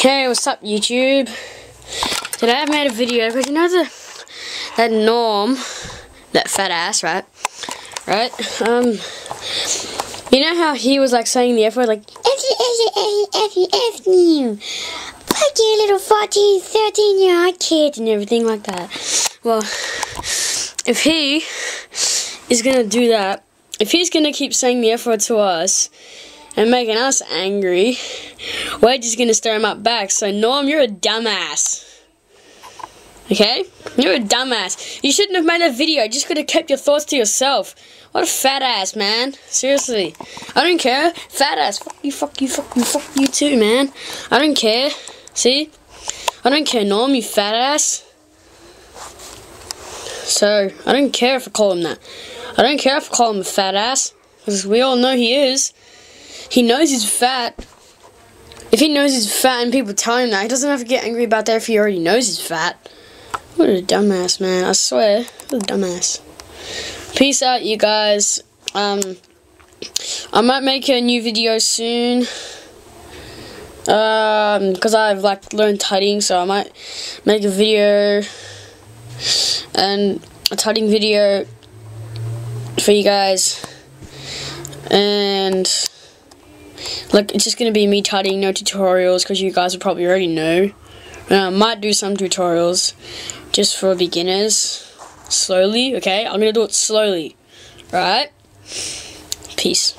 Hey, what's up YouTube? Today I've made a video because you know that Norm, that fat ass, right? You know how he was like saying the F word, like F you, fuck you little 14, 13-year-old kid and everything like that. Well, if he is gonna do that, if he's gonna keep saying the F word to us and making us angry, we're just gonna stir him up back. So Norm, you're a dumbass. Okay? You're a dumbass. You shouldn't have made a video. You just could have kept your thoughts to yourself. What a fat ass, man. Seriously. I don't care. Fat ass. Fuck you, fuck you, fuck you, fuck you too, man. I don't care. See? I don't care, Norm, you fat ass. So, I don't care if I call him that. I don't care if I call him a fat ass. Because we all know he is. He knows he's fat. If he knows he's fat and people tell him that, he doesn't have to get angry about that if he already knows he's fat. What a dumbass, man. I swear. What a dumbass. Peace out, you guys. I might make a new video soon. Because I've like learned tutting, so I might make a video and a tutting video for you guys. And like, it's just gonna be me tutting, no tutorials, because you guys will probably already know. And I might do some tutorials just for beginners. Slowly, okay? I'm gonna do it slowly. Right? Peace.